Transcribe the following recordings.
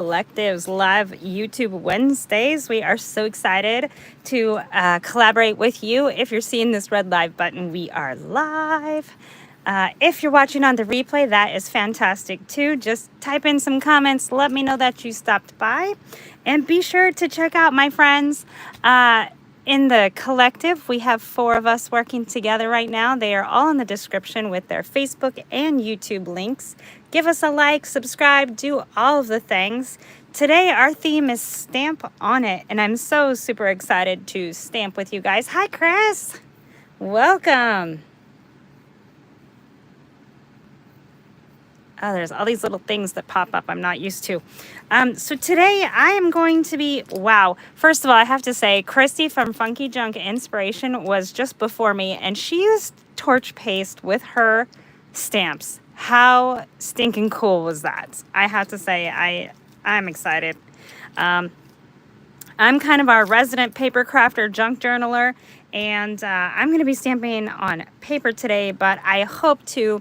Collective's live YouTube Wednesdays. We are so excited to collaborate with you. If you're seeing this red live button, we are live. If you're watching on the replay, that is fantastic too. Just type in some comments, let me know that you stopped by, and be sure to check out my friends in the collective. We have 4 of us working together right now. They are all in the description with their Facebook and YouTube links. Give us a like, subscribe, do all of the things. Today our theme is Stamp on It, and I'm so super excited to stamp with you guys. Hi Chris, welcome. Oh, there's all these little things that pop up I'm not used to. So today I am going to be, wow. First of all, I have to say, Christy from Funky Junk Inspiration was just before me, and she used torch paste with her stamps. How stinking cool was that? I have to say, I'm excited. I'm kind of our resident paper crafter, junk journaler, and I'm going to be stamping on paper today, but I hope to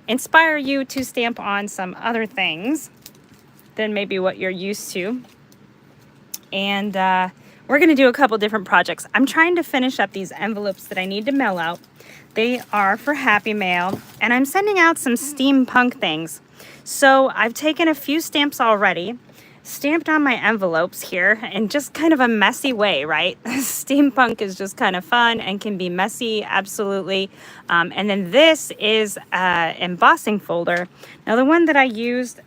inspire you to stamp on some other things than maybe what you're used to. And we're going to do a couple different projects. I'm trying to finish up these envelopes that I need to mail out. They are for Happy Mail, and I'm sending out some steampunk things. So I've taken a few stamps already, stamped on my envelopes here in just kind of a messy way, right? Steampunk is just kind of fun and can be messy, absolutely. And then this is an embossing folder. Now the one that I used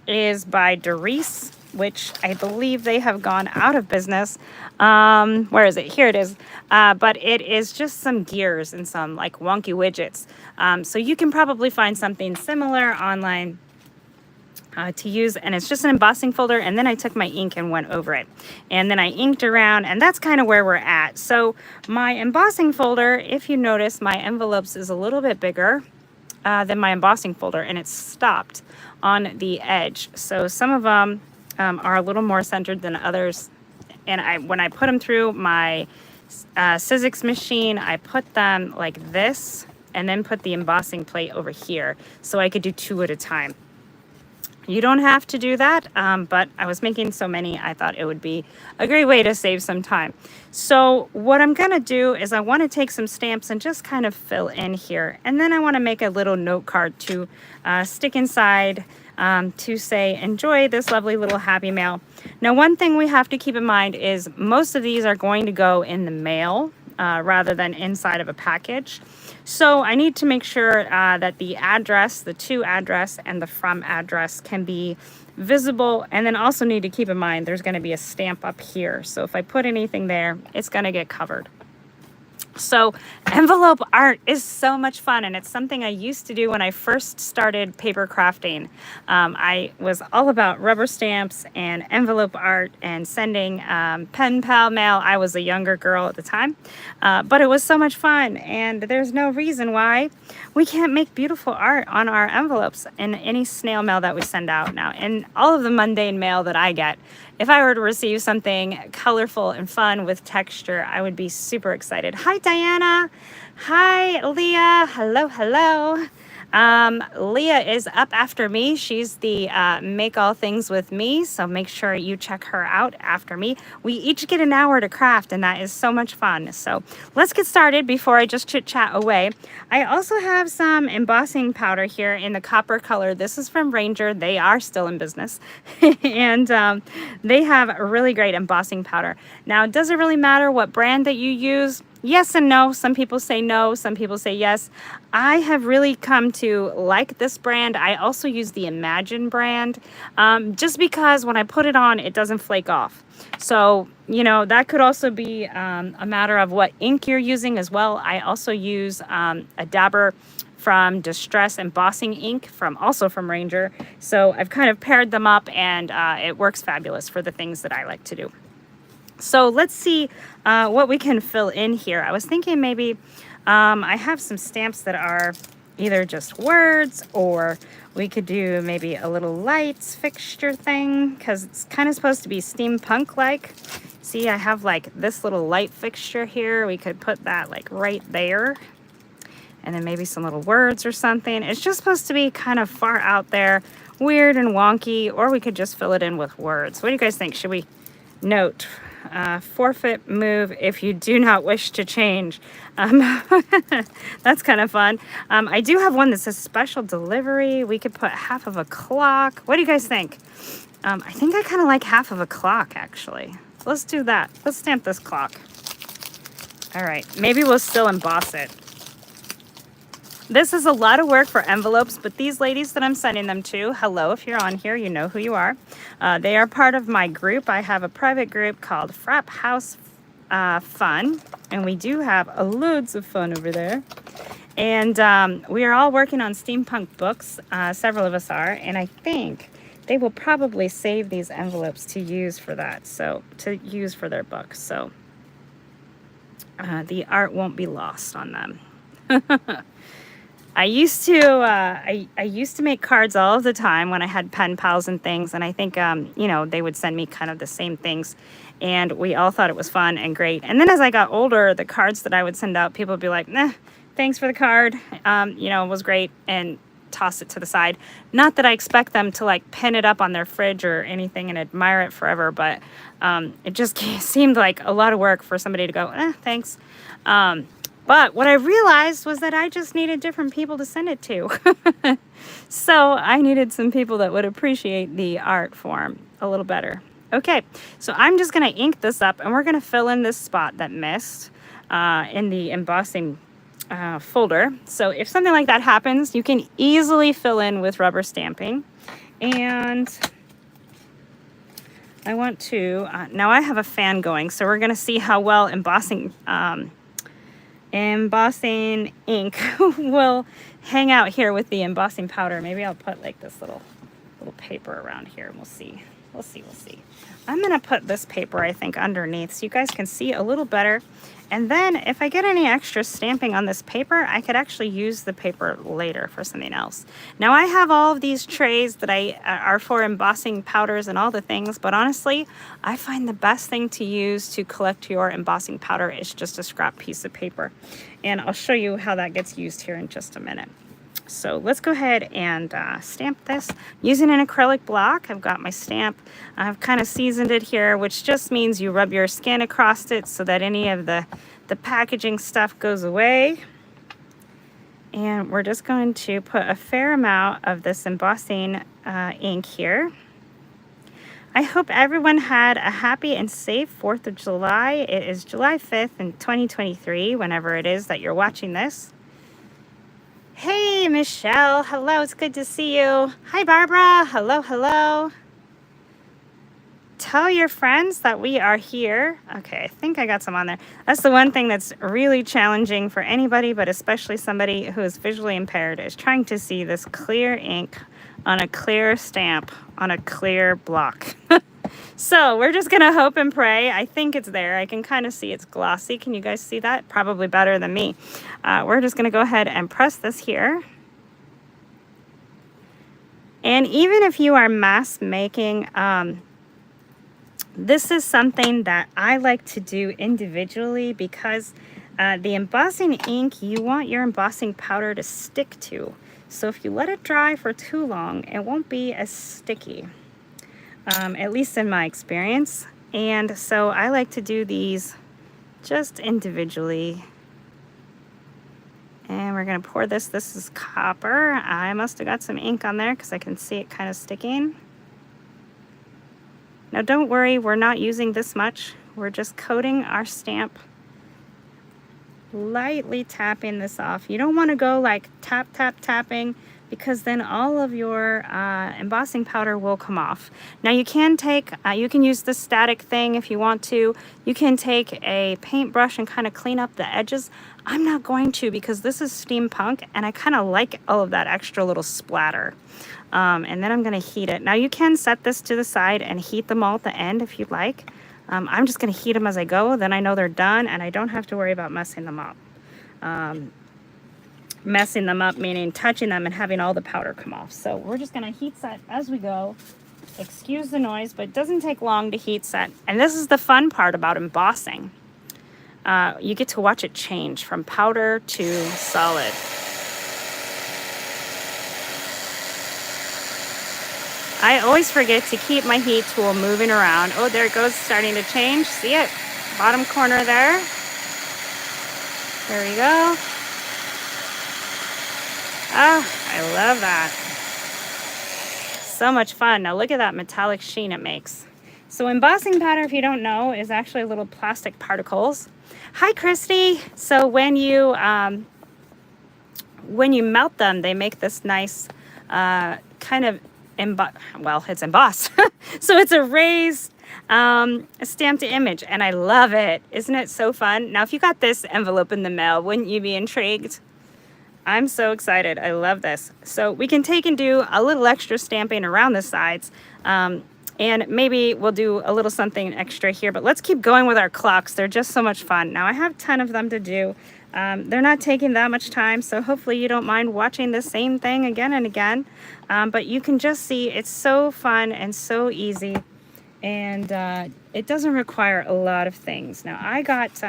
is by Doris, which I believe they have gone out of business. Where is it? Here it is. But it is just some gears and some like wonky widgets. So you can probably find something similar online to use, and it's just an embossing folder, and then I took my ink and went over it, and then I inked around, and that's kind of where we're at. So my embossing folder, if you notice, my envelopes is a little bit bigger than my embossing folder, and it's stopped on the edge. So some of them are a little more centered than others, and when I put them through my Sizzix machine, I put them like this, and then put the embossing plate over here, so I could do 2 at a time. You don't have to do that, but I was making so many, I thought it would be a great way to save some time. So what I'm gonna do is I wanna take some stamps and just kind of fill in here. And then I wanna make a little note card to stick inside to say, enjoy this lovely little Happy Mail. Now, one thing we have to keep in mind is most of these are going to go in the mail rather than inside of a package. So I need to make sure that the address, the to address and the from address can be visible, and then also need to keep in mind there's going to be a stamp up here. So if I put anything there, it's going to get covered. So envelope art is so much fun, and it's something I used to do when I first started paper crafting. I was all about rubber stamps and envelope art and sending pen pal mail. I was a younger girl at the time, but it was so much fun, and there's no reason why we can't make beautiful art on our envelopes in any snail mail that we send out now. And all of the mundane mail that I get, if I were to receive something colorful and fun with texture, I would be super excited. Hi, Diana. Hi, Leah. Hello, hello. Leah is up after me. She's the Make All Things with Me, so make sure you check her out after me. We each get an hour to craft, and that is so much fun. So let's get started before I just chit-chat away. I also have some embossing powder here in the copper color. This is from Ranger. They are still in business, and they have a really great embossing powder. Now, does it really matter what brand that you use? Yes and no. Some people say no, some people say yes. I have really come to like this brand. I also use the Imagine brand just because when I put it on, it doesn't flake off. So, you know, that could also be a matter of what ink you're using as well. I also use a dabber from Distress Embossing ink, also from Ranger. So I've kind of paired them up, and it works fabulous for the things that I like to do. So let's see what we can fill in here. I was thinking maybe I have some stamps that are either just words, or we could do maybe a little lights fixture thing, because it's kind of supposed to be steampunk-like. See, I have like this little light fixture here. We could put that like right there. And then maybe some little words or something. It's just supposed to be kind of far out there weird and wonky, or we could just fill it in with words. What do you guys think? Should we note, forfeit move if you do not wish to change? That's kind of fun. I do have one that says special delivery. We could put half of a clock. What do you guys think? I think I kind of like half of a clock, actually. Let's do that. Let's stamp this clock. All right, maybe we'll still emboss it. This is a lot of work for envelopes, but these ladies that I'm sending them to, hello, if you're on here, you know who you are. They are part of my group. I have a private group called Frapps House Fun, and we do have loads of fun over there. And we are all working on steampunk books. Several of us are, and I think they will probably save these envelopes to use for that, so to use for their books. So the art won't be lost on them. I used to make cards all of the time when I had pen pals and things, and I think you know, they would send me kind of the same things, and we all thought it was fun and great. And then as I got older, the cards that I would send out, people would be like, nah, thanks for the card, you know, it was great, and toss it to the side. Not that I expect them to like pin it up on their fridge or anything and admire it forever, but it just seemed like a lot of work for somebody to go, thanks. But what I realized was that I just needed different people to send it to. So I needed some people that would appreciate the art form a little better. Okay, so I'm just gonna ink this up, and we're gonna fill in this spot that missed in the embossing folder. So if something like that happens, you can easily fill in with rubber stamping. And I want to, now I have a fan going, so we're gonna see how well embossing ink will hang out here with the embossing powder. Maybe I'll put like this little paper around here, and we'll see. We'll see. I'm gonna put this paper, I think, underneath so you guys can see a little better. And then if I get any extra stamping on this paper, I could actually use the paper later for something else. Now I have all of these trays that are for embossing powders and all the things, but honestly, I find the best thing to use to collect your embossing powder is just a scrap piece of paper. And I'll show you how that gets used here in just a minute. So let's go ahead and stamp this using an acrylic block. I've got my stamp. I've kind of seasoned it here, which just means you rub your skin across it so that any of the packaging stuff goes away. And we're just going to put a fair amount of this embossing ink here. I hope everyone had a happy and safe 4th of July. It is July 5th in 2023, whenever it is that you're watching this. Hey, Michelle. Hello, it's good to see you. Hi, Barbara. Hello. Tell your friends that we are here. Okay, I think I got some on there. That's the one thing that's really challenging for anybody, but especially somebody who is visually impaired, is trying to see this clear ink on a clear stamp on a clear block. So we're just gonna hope and pray. I think it's there. I can kind of see it's glossy. Can you guys see that? Probably better than me. We're just gonna go ahead and press this here. And even if you are mass making, this is something that I like to do individually, because the embossing ink, you want your embossing powder to stick to. So if you let it dry for too long, it won't be as sticky. At least in my experience. And so I like to do these just individually. And we're gonna pour this. This is copper. I must have got some ink on there because I can see it kind of sticking. Now don't worry, we're not using this much. We're just coating our stamp, lightly tapping this off. You don't want to go like tapping, because then all of your embossing powder will come off. Now you can take, you can use the static thing if you want to. You can take a paintbrush and kind of clean up the edges. I'm not going to, because this is steampunk and I kind of like all of that extra little splatter. And then I'm gonna heat it. Now you can set this to the side and heat them all at the end if you'd like. I'm just gonna heat them as I go, then I know they're done and I don't have to worry about messing them up. Messing them up meaning touching them and having all the powder come off. So we're just gonna heat set as we go. Excuse the noise, but it doesn't take long to heat set. And this is the fun part about embossing. You get to watch it change from powder to solid. I always forget to keep my heat tool moving around. Oh, there it goes, starting to change. See it? Bottom corner there. There we go. Ah, I love that. So much fun. Now look at that metallic sheen it makes. So embossing powder, if you don't know, is actually little plastic particles. Hi, Christy. So when you melt them, they make this nice kind of it's embossed. So it's a raised stamped image, and I love it. Isn't it so fun? Now, if you got this envelope in the mail, wouldn't you be intrigued? I'm so excited. I love this. So we can take and do a little extra stamping around the sides. And maybe we'll do a little something extra here, but let's keep going with our clocks. They're just so much fun. Now I have 10 of them to do. They're not taking that much time, so hopefully you don't mind watching the same thing again and again. But you can just see it's so fun and so easy, and it doesn't require a lot of things. Now I got,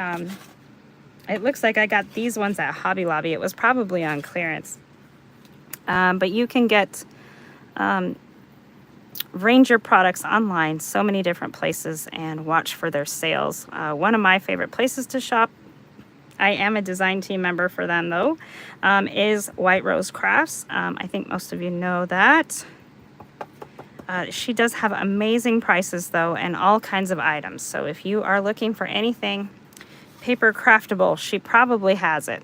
it looks like I got these ones at Hobby Lobby. It was probably on clearance. But you can get Ranger products online, so many different places, and watch for their sales. One of my favorite places to shop, I am a design team member for them though, is White Rose Crafts. I think most of you know that. She does have amazing prices though, and all kinds of items. So if you are looking for anything paper craftable, she probably has it.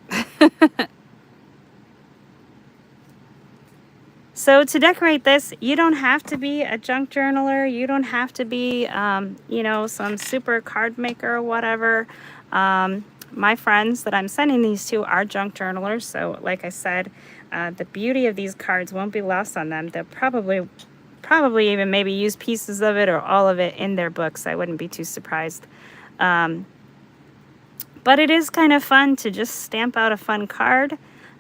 So to decorate this, you don't have to be a junk journaler. You don't have to be, you know, some super card maker or whatever. My friends that I'm sending these to are junk journalers. So like I said, the beauty of these cards won't be lost on them. They'll probably even maybe use pieces of it or all of it in their books. I wouldn't be too surprised. But it is kind of fun to just stamp out a fun card.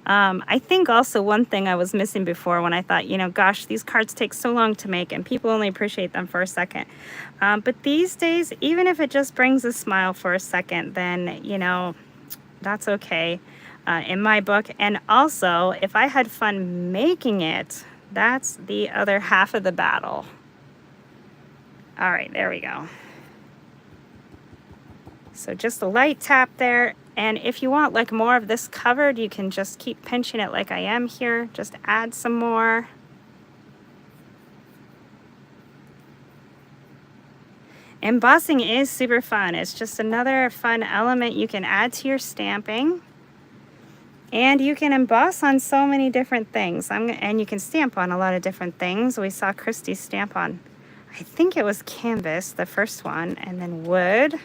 I think also one thing I was missing before when I thought, you know, gosh, these cards take so long to make and people only appreciate them for a second. But these days, even if it just brings a smile for a second, then, you know, that's okay in my book. And also, if I had fun making it, that's the other half of the battle. All right, there we go. So just a light tap there. And if you want like more of this covered, you can just keep pinching it like I am here. Just add some more. Embossing is super fun. It's just another fun element you can add to your stamping. And you can emboss on so many different things. And you can stamp on a lot of different things. We saw Christy stamp on, I think it was canvas, the first one, and then wood.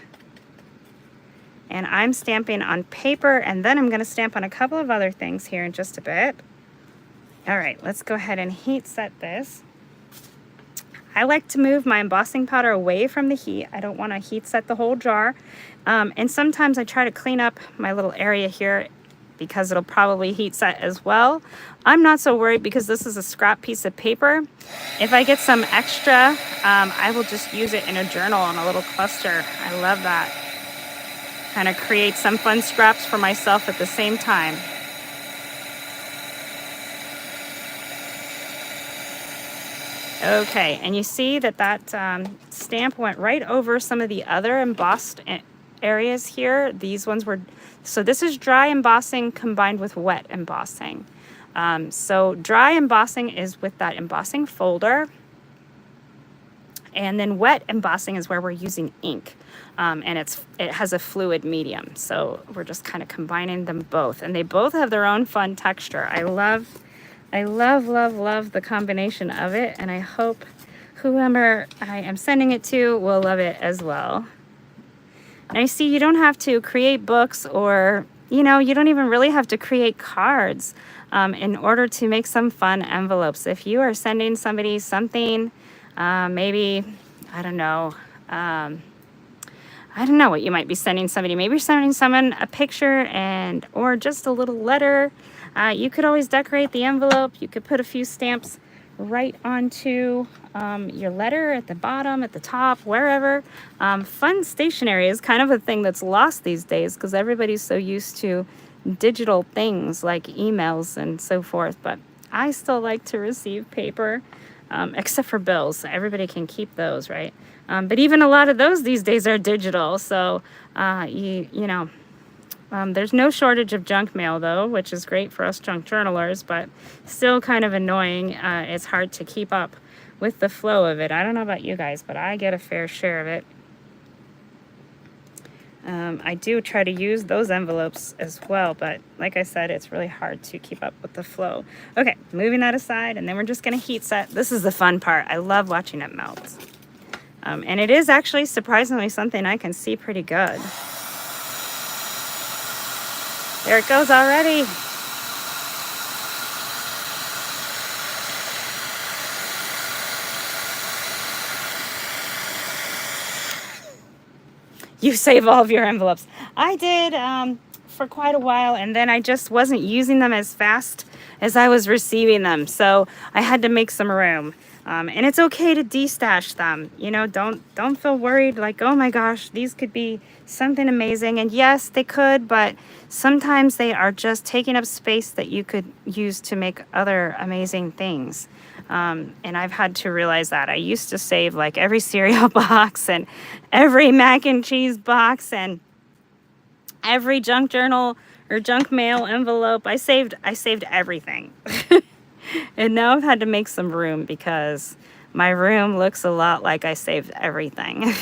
And I'm stamping on paper, and then I'm going to stamp on a couple of other things here in just a bit. All right, let's go ahead and heat set this. I like to move my embossing powder away from the heat. I don't want to heat set the whole jar. And sometimes I try to clean up my little area here because it'll probably heat set as well. I'm not so worried because this is a scrap piece of paper. If I get some extra, I will just use it in a journal on a little cluster. I love that. Kind of create some fun scraps for myself at the same time. Okay, and you see that stamp went right over some of the other embossed areas here. These ones were, so this is dry embossing combined with wet embossing. So dry embossing is with that embossing folder. And then wet embossing is where we're using ink. And it has a fluid medium. So we're just kind of combining them both. And they both have their own fun texture. I love the combination of it. And I hope whoever I am sending it to will love it as well. And I see you don't have to create books, or, you know, you don't even really have to create cards in order to make some fun envelopes. If you are sending somebody something, maybe, I don't know what you might be sending somebody. Maybe you're sending someone a picture or just a little letter. You could always decorate the envelope. You could put a few stamps right onto your letter at the bottom, at the top, wherever. Fun stationery is kind of a thing that's lost these days because everybody's so used to digital things like emails and so forth. But I still like to receive paper. except for bills. Everybody can keep those, right? But even a lot of those these days are digital. So, you know, there's no shortage of junk mail, though, which is great for us junk journalers, but still kind of annoying. It's hard to keep up with the flow of it. I don't know about you guys, but I get a fair share of it. I do try to use those envelopes as well, but like I said, it's really hard to keep up with the flow. Okay, moving that aside, and then we're just going to heat set. This is the fun part. I love watching it melt. And it is actually surprisingly something I can see pretty good. There it goes already. You save all of your envelopes. I did for quite a while, and then I just wasn't using them as fast as I was receiving them. So I had to make some room. And it's okay to destash them. You know, don't feel worried like, oh my gosh, these could be something amazing. And yes, they could, but sometimes they are just taking up space that you could use to make other amazing things. And I've had to realize that. I used to save like every cereal box and every mac and cheese box and every junk journal or junk mail envelope. I saved everything. And now I've had to make some room because my room looks a lot like I saved everything.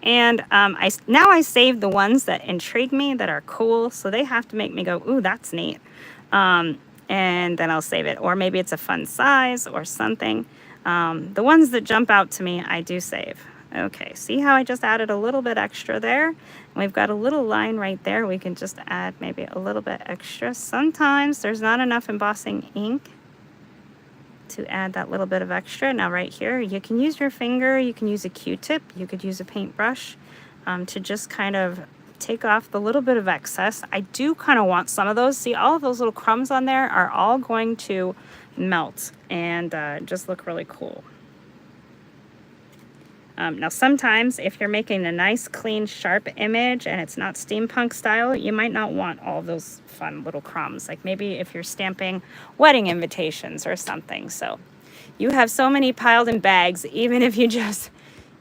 And I save the ones that intrigue me, that are cool. So they have to make me go, ooh, that's neat. And then I'll save it. Or maybe it's a fun size or something. The ones that jump out to me, I do save. Okay, see how I just added a little bit extra there? And we've got a little line right there. We can just add maybe a little bit extra. Sometimes there's not enough embossing ink to add that little bit of extra. Now right here, you can use your finger, you can use a Q-tip, you could use a paintbrush to just kind of take off the little bit of excess. I do kind of want some of those. See, all of those little crumbs on there are all going to melt and just look really cool. Now sometimes if you're making a nice clean sharp image and it's not steampunk style, you might not want all those fun little crumbs, like maybe if you're stamping wedding invitations or something. So you have so many piled in bags, even if you just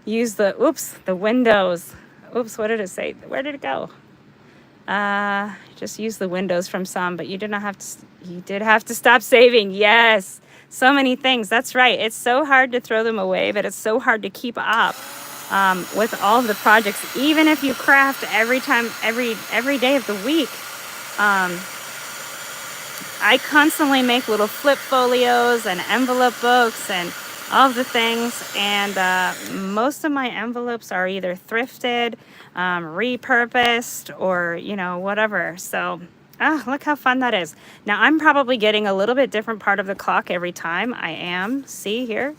use the windows. Oops, what did it say? Where did it go? Just use the windows from some, but you did have to stop saving. Yes. So many things. That's right. It's so hard to throw them away, but it's so hard to keep up with all of the projects. Even if you craft every day of the week. I constantly make little flip folios and envelope books and all of the things. And most of my envelopes are either thrifted, repurposed, or, you know, whatever. So look how fun that is. Now I'm probably getting a little bit different part of the clock every time. I am. See here?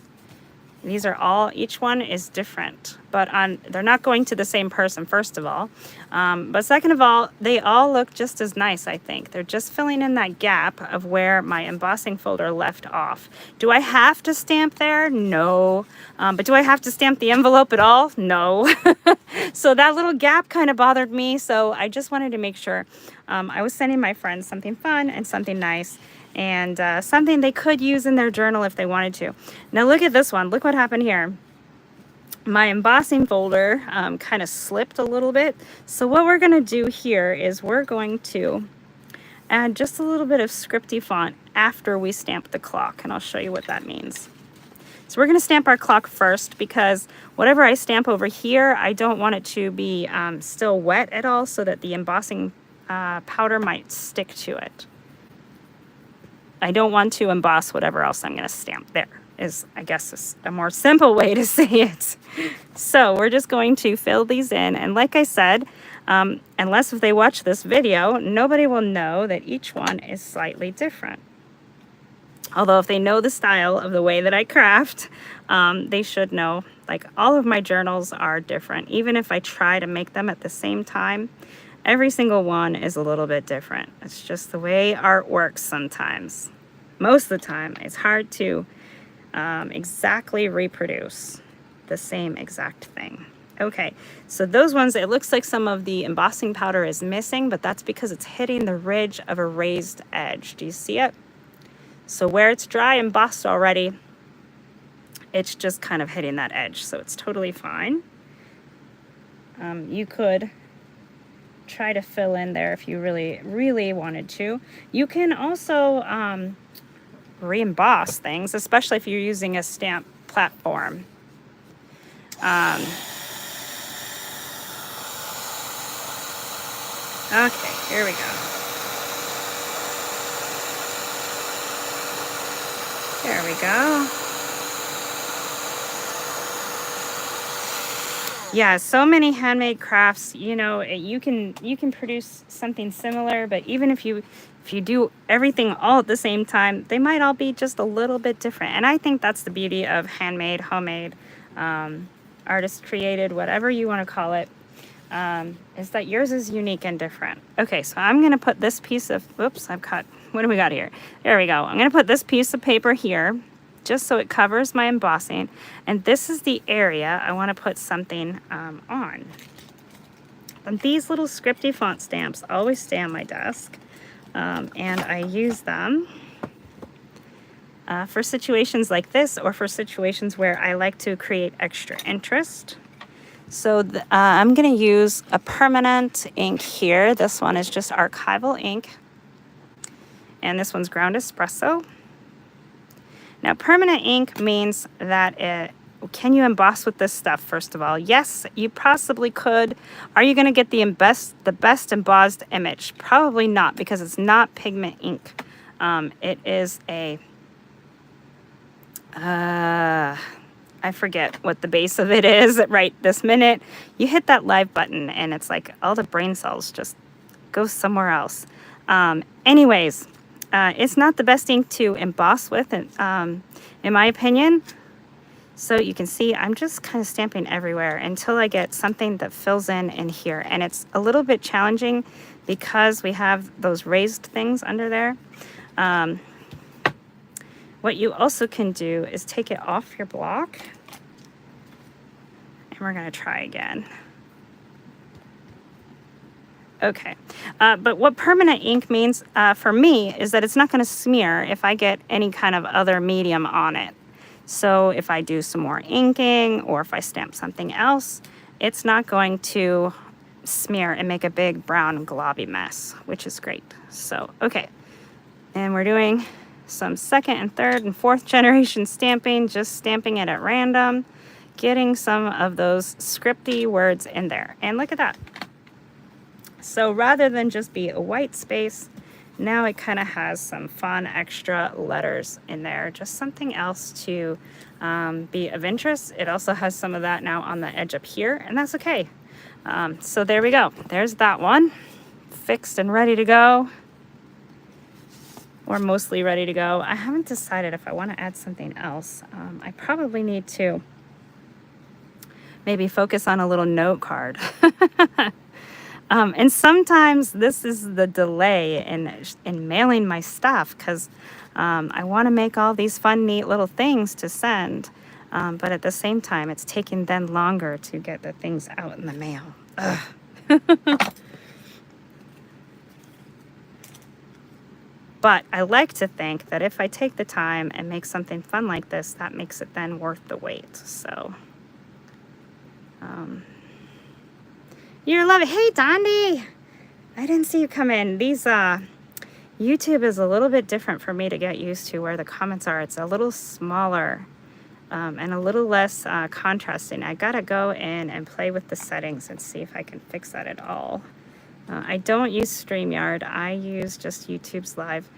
These are all, each one is different, but they're not going to the same person, first of all. But second of all, they all look just as nice, I think. They're just filling in that gap of where my embossing folder left off. Do I have to stamp there? No. But do I have to stamp the envelope at all? No. So that little gap kind of bothered me. So I just wanted to make sure I was sending my friends something fun and something nice. And something they could use in their journal if they wanted to. Now look at this one. Look what happened here. My embossing folder kind of slipped a little bit. So what we're going to do here is we're going to add just a little bit of scripty font after we stamp the clock. And I'll show you what that means. So we're going to stamp our clock first because whatever I stamp over here, I don't want it to be still wet at all so that the embossing powder might stick to it. I don't want to emboss whatever else I'm going to stamp. There is, I guess, a more simple way to say it. So we're just going to fill these in. And like I said, unless if they watch this video, nobody will know that each one is slightly different. Although if they know the style of the way that I craft, they should know, like, all of my journals are different. Even if I try to make them at the same time, every single one is a little bit different. It's just the way art works sometimes. Most of the time, it's hard to exactly reproduce the same exact thing. Okay, so those ones, it looks like some of the embossing powder is missing, but that's because it's hitting the ridge of a raised edge. Do you see it? So where it's dry embossed already, it's just kind of hitting that edge, so it's totally fine. You could try to fill in there if you really, really wanted to. You can also re-emboss things, especially if you're using a stamp platform. Okay, here we go. There we go. Yeah, so many handmade crafts, you know, you can produce something similar, but even if you do everything all at the same time, they might all be just a little bit different. And I think that's the beauty of handmade, homemade, artist created, whatever you want to call it, is that yours is unique and different. Okay, so I'm going to put this piece of, oops, I've cut, what do we got here? There we go. I'm going to put this piece of paper here, just so it covers my embossing. And this is the area I want to put something on. And these little scripty font stamps always stay on my desk. And I use them for situations like this, or for situations where I like to create extra interest. So I'm going to use a permanent ink here. This one is just archival ink. And this one's ground espresso. Now, permanent ink means that can you emboss with this stuff, first of all? Yes, you possibly could. Are you going to get the best embossed image? Probably not, because it's not pigment ink. It is a, I forget what the base of it is right this minute. You hit that live button and it's like all the brain cells just go somewhere else. Anyways, it's not the best ink to emboss with, in my opinion. So you can see I'm just kind of stamping everywhere until I get something that fills in here. And it's a little bit challenging because we have those raised things under there. What you also can do is take it off your block. And we're going to try again. Okay, but what permanent ink means for me is that it's not going to smear if I get any kind of other medium on it. So if I do some more inking, or if I stamp something else, it's not going to smear and make a big brown globby mess, which is great. So, okay, and we're doing some second and third and fourth generation stamping, just stamping it at random, getting some of those scripty words in there. And look at that. So rather than just be a white space, now it kind of has some fun extra letters in there, just something else to be of interest. It also has some of that now on the edge up here, and that's okay. So there we go. There's that one, fixed and ready to go, or mostly ready to go. I haven't decided if I want to add something else. I probably need to maybe focus on a little note card. And sometimes this is the delay in mailing my stuff, because I want to make all these fun, neat little things to send. But at the same time, it's taking them longer to get the things out in the mail. But I like to think that if I take the time and make something fun like this, that makes it then worth the wait. So, you love it. Hey, Dondi! I didn't see you come in. These, YouTube is a little bit different for me to get used to where the comments are. It's a little smaller and a little less contrasting. I gotta go in and play with the settings and see if I can fix that at all. I don't use StreamYard. I use just YouTube's Live.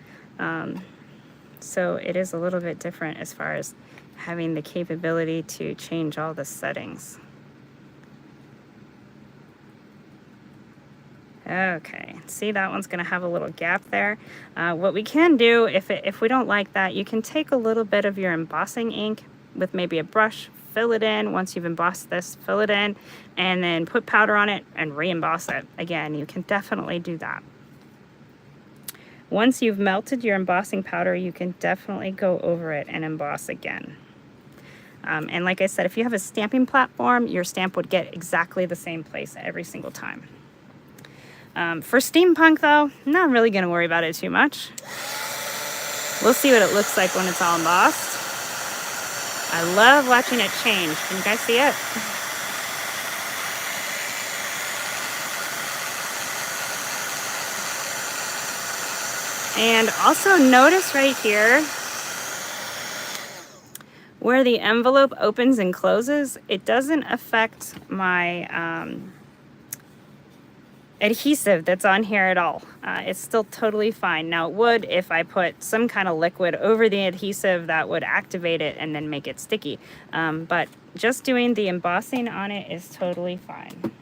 So it is a little bit different as far as having the capability to change all the settings. Okay, see, that one's going to have a little gap there. What we can do, if we don't like that, you can take a little bit of your embossing ink with maybe a brush, fill it in. Once you've embossed this, fill it in, and then put powder on it and re-emboss it. Again, you can definitely do that. Once you've melted your embossing powder, you can definitely go over it and emboss again. And like I said, if you have a stamping platform, your stamp would get exactly the same place every single time. For steampunk, though, not really going to worry about it too much. We'll see what it looks like when it's all embossed. I love watching it change. Can you guys see it? And also notice right here where the envelope opens and closes, it doesn't affect my adhesive that's on here at all. It's still totally fine. Now it would if I put some kind of liquid over the adhesive that would activate it and then make it sticky. But just doing the embossing on it is totally fine.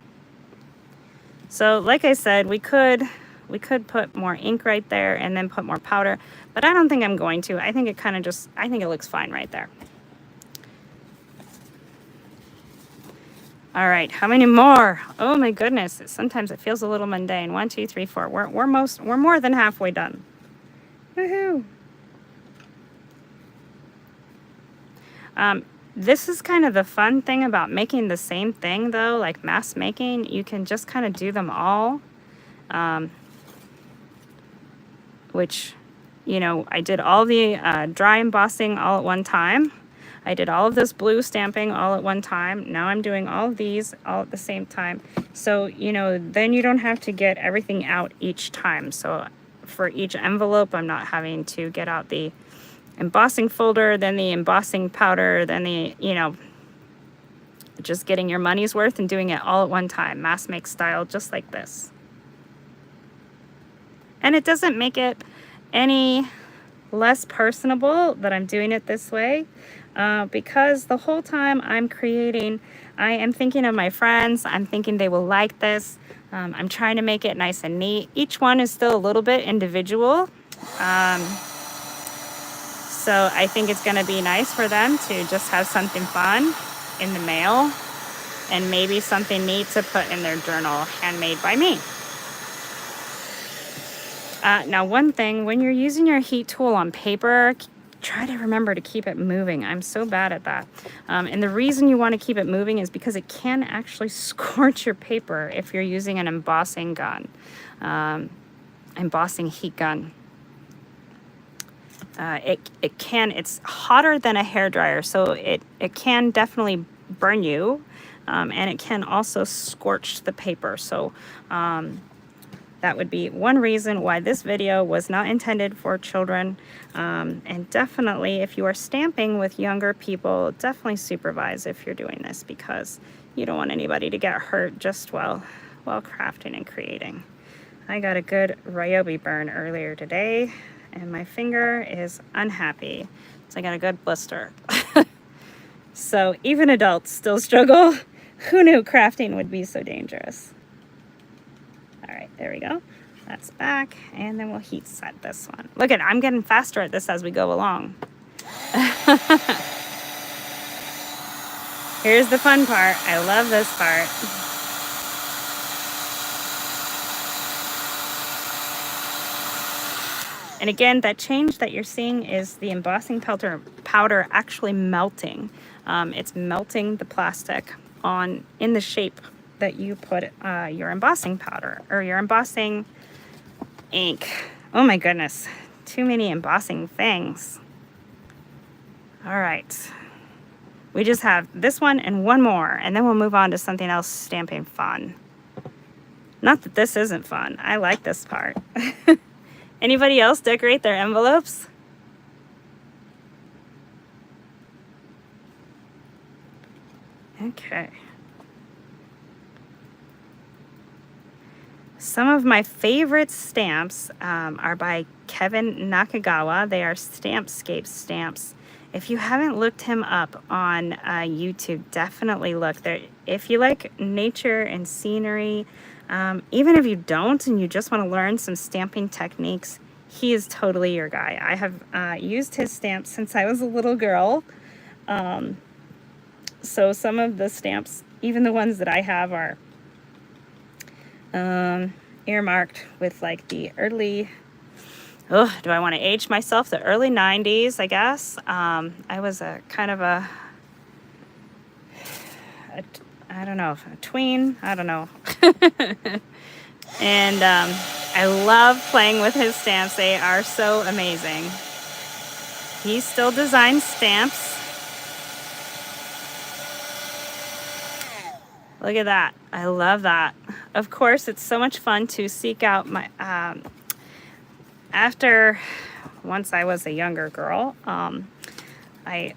So like I said, we could put more ink right there and then put more powder, but I don't think I'm going to. I think it kind of just, I think it looks fine right there. All right, how many more? Oh my goodness, sometimes it feels a little mundane. 1, 2, 3, 4. We're more than halfway done. Woohoo! This is kind of the fun thing about making the same thing though, like mass making. You can just kind of do them all. Which, you know, I did all the dry embossing all at one time. I did all of this blue stamping all at one time. Now I'm doing all of these all at the same time. So, you know, then you don't have to get everything out each time. So for each envelope, I'm not having to get out the embossing folder, then the embossing powder, then the, you know, just getting your money's worth and doing it all at one time. Mass make style, just like this. And it doesn't make it any less personable that I'm doing it this way. Because the whole time I'm creating, I am thinking of my friends. I'm thinking they will like this. I'm trying to make it nice and neat. Each one is still a little bit individual. So I think it's going to be nice for them to just have something fun in the mail and maybe something neat to put in their journal, handmade by me. Now, one thing, when you're using your heat tool on paper, try to remember to keep it moving. I'm so bad at that. And the reason you want to keep it moving is because it can actually scorch your paper if you're using an embossing gun, embossing heat gun. It's hotter than a hairdryer, so it can definitely burn you, and it can also scorch the paper. So that would be one reason why this video was not intended for children. And definitely, if you are stamping with younger people, definitely supervise if you're doing this, because you don't want anybody to get hurt just while crafting and creating. I got a good Ryobi burn earlier today, and my finger is unhappy. So I got a good blister. So even adults still struggle. Who knew crafting would be so dangerous? All right, there we go. That's back, and then we'll heat set this one. Look at, I'm getting faster at this as we go along. Here's the fun part. I love this part. And again, that change that you're seeing is the embossing powder actually melting. It's melting the plastic in the shape that you put your embossing powder or your embossing ink. Oh my goodness, too many embossing things. All right, we just have this one and one more, and then we'll move on to something else stamping fun. Not that this isn't fun. I like this part. Anybody else decorate their envelopes? Okay. Some of my favorite stamps are by Kevin Nakagawa. They are Stampscape stamps. If you haven't looked him up on YouTube, definitely look there. If you like nature and scenery, even if you don't and you just want to learn some stamping techniques, he is totally your guy. I have used his stamps since I was a little girl. So some of the stamps, even the ones that I have, are earmarked with like the early, do I want to age myself? The early 90s, I guess. I was a kind of a I don't know, a tween, I don't know. And I love playing with his stamps. They are so amazing. he still designs stamps. Look at that. I love that. Of course, it's so much fun to seek out my, once I was a younger girl, I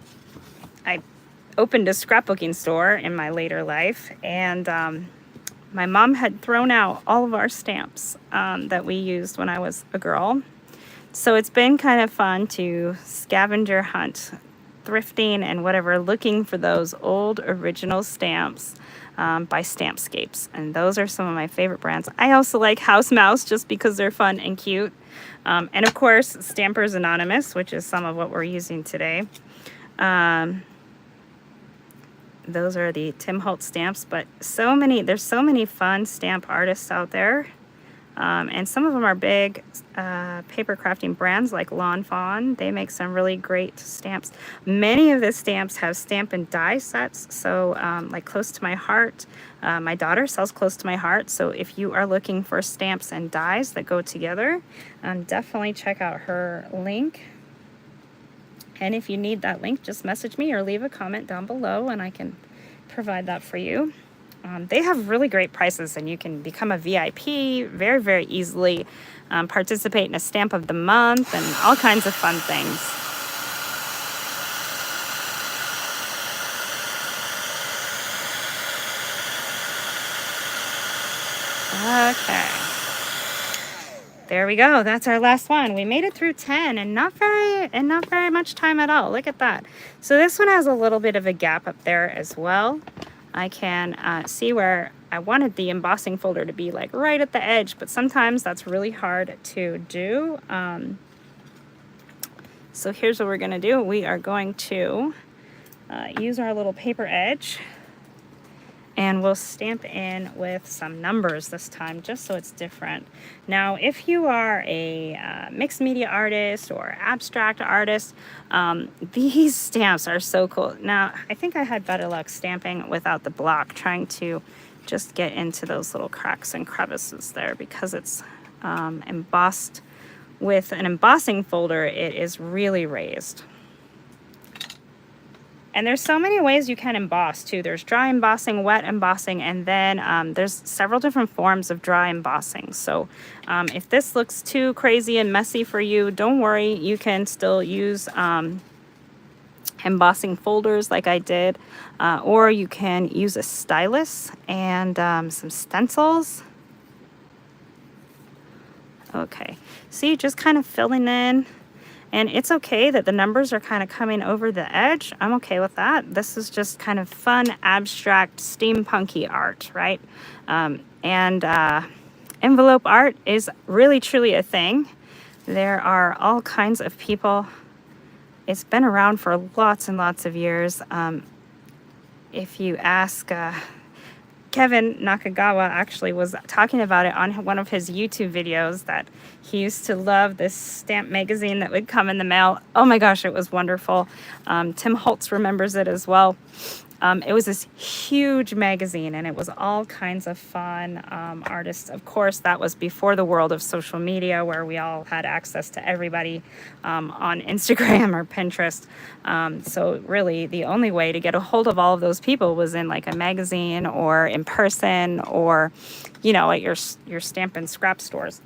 opened a scrapbooking store in my later life, and my mom had thrown out all of our stamps that we used when I was a girl. So it's been kind of fun to scavenger hunt, thrifting and whatever, looking for those old original stamps by Stamp Scapes. And those are some of my favorite brands. I also like House Mouse just because they're fun and cute. And of course, Stampers Anonymous, which is some of what we're using today. Those are the Tim Holtz stamps, but there's so many fun stamp artists out there. And some of them are big paper crafting brands like Lawn Fawn. They make some really great stamps. Many of the stamps have stamp and die sets, so like Close to My Heart. My daughter sells Close to My Heart, so if you are looking for stamps and dies that go together, definitely check out her link. And if you need that link, just message me or leave a comment down below and I can provide that for you. They have really great prices, and you can become a VIP very, very easily, participate in a stamp of the month, and all kinds of fun things. Okay. There we go. That's our last one. We made it through 10 and not very much time at all. Look at that. So this one has a little bit of a gap up there as well. I can see where I wanted the embossing folder to be like right at the edge, but sometimes that's really hard to do. So here's what we're going to do. We are going to use our little paper edge, and we'll stamp in with some numbers this time, just so it's different. Now, if you are a mixed media artist or abstract artist, these stamps are so cool. Now, I think I had better luck stamping without the block, trying to just get into those little cracks and crevices there, because it's embossed with an embossing folder. It is really raised. And there's so many ways you can emboss too. There's dry embossing, wet embossing, and then there's several different forms of dry embossing. So if this looks too crazy and messy for you, don't worry. You can still use embossing folders like I did, or you can use a stylus and some stencils. Okay, see, just kind of filling in. And it's okay that the numbers are kind of coming over the edge. I'm okay with that. This is just kind of fun, abstract, steampunky art, right? Envelope art is really, truly a thing. There are all kinds of people. It's been around for lots and lots of years. If you ask... Kevin Nakagawa actually was talking about it on one of his YouTube videos, that he used to love this stamp magazine that would come in the mail. Oh my gosh, it was wonderful. Tim Holtz remembers it as well. It was this huge magazine, and it was all kinds of fun artists. Of course, that was before the world of social media, where we all had access to everybody on Instagram or Pinterest. So really, the only way to get a hold of all of those people was in like a magazine or in person, or, you know, at your stamp and scrap stores.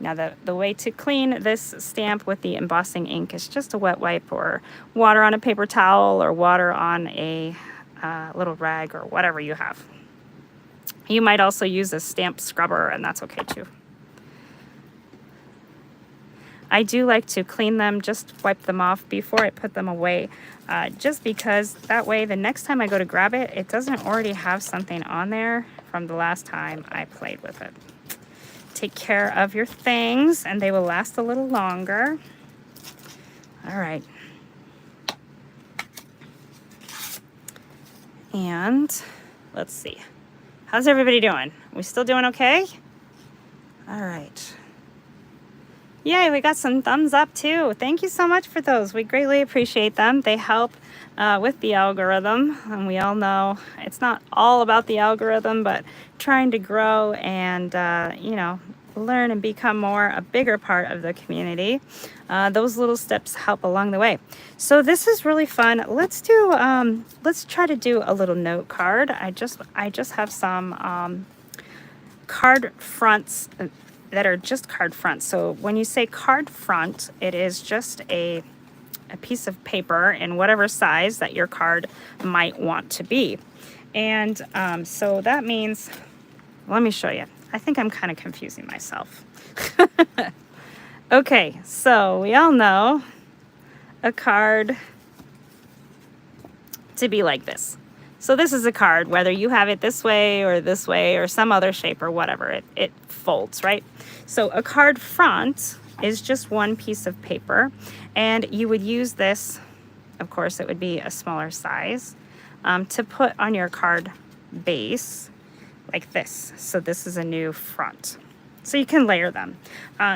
Now the way to clean this stamp with the embossing ink is just a wet wipe, or water on a paper towel, or water on a little rag, or whatever you have. You might also use a stamp scrubber, and that's okay too. I do like to clean them, just wipe them off before I put them away, just because that way the next time I go to grab it, it doesn't already have something on there from the last time I played with it. Take care of your things, and they will last a little longer. All right. And let's see. How's everybody doing? We still doing okay? All right. Yay, we got some thumbs up too. Thank you so much for those. We greatly appreciate them. They help with the algorithm, and we all know it's not all about the algorithm, but trying to grow and, you know, learn and become more a bigger part of the community, those little steps help along the way. So this is really fun. Let's try to do a little note card. I just have some card fronts that are just card fronts. So when you say card front, it is just a piece of paper in whatever size that your card might want to be. And so that means, let me show you. I think I'm kind of confusing myself. Okay, so we all know a card to be like this. So this is a card, whether you have it this way or some other shape or whatever, it folds, right? So a card front is just one piece of paper, and you would use this, of course it would be a smaller size, to put on your card base like this. So this is a new front. So you can layer them.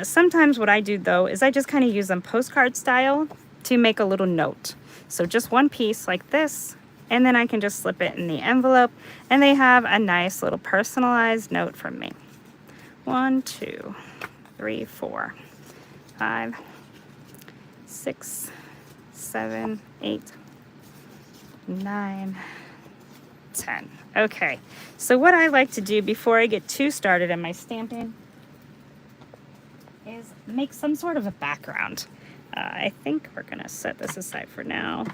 Sometimes what I do though is I just kind of use them postcard style to make a little note. So just one piece like this, and then I can just slip it in the envelope, and they have a nice little personalized note from me. 1, 2, 3, 4, 5, 6, 7, 8, 9, 10. Okay, so what I like to do before I get too started in my stamping is make some sort of a background. I think we're gonna set this aside for now.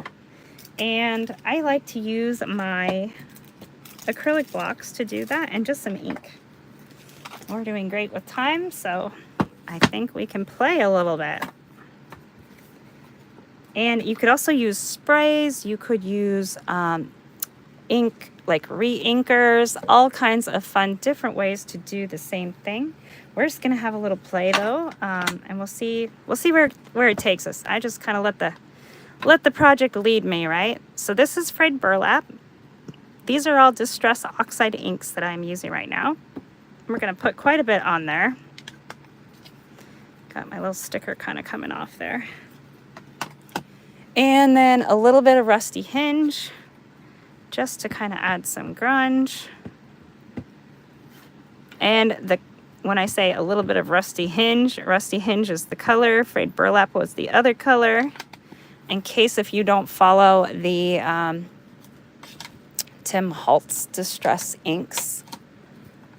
And I like to use my acrylic blocks to do that, and just some ink. We're doing great with time, so I think we can play a little bit. And you could also use sprays. You could use ink, like re-inkers, all kinds of fun different ways to do the same thing. We're just gonna have a little play though, and we'll see where it takes us. I just kind of let the project lead me, right? So this is frayed burlap. These are all distress oxide inks that I'm using right now. We're gonna put quite a bit on there. Got my little sticker kind of coming off there. And then a little bit of rusty hinge, just to kind of add some grunge. And when I say a little bit of rusty hinge is the color, frayed burlap was the other color. In case if you don't follow the Tim Holtz Distress inks.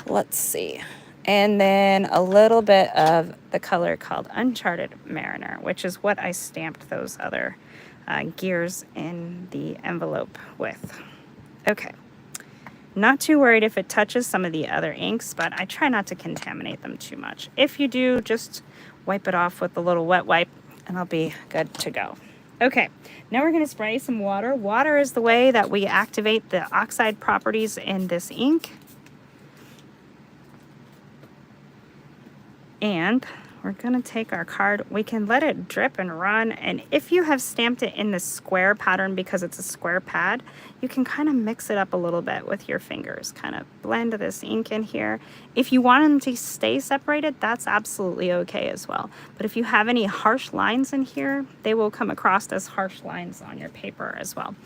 Let's see. And then a little bit of the color called Uncharted Mariner, which is what I stamped those other gears in the envelope with. Okay. Not too worried if it touches some of the other inks, but I try not to contaminate them too much. If you do, just wipe it off with a little wet wipe and I'll be good to go. Okay, now we're going to spray some water. Water is the way that we activate the oxide properties in this ink. And we're going to take our card. We can let it drip and run. And if you have stamped it in the square pattern because it's a square pad, you can kind of mix it up a little bit with your fingers. Kind of blend this ink in here. If you want them to stay separated, that's absolutely okay as well. But if you have any harsh lines in here, they will come across as harsh lines on your paper as well.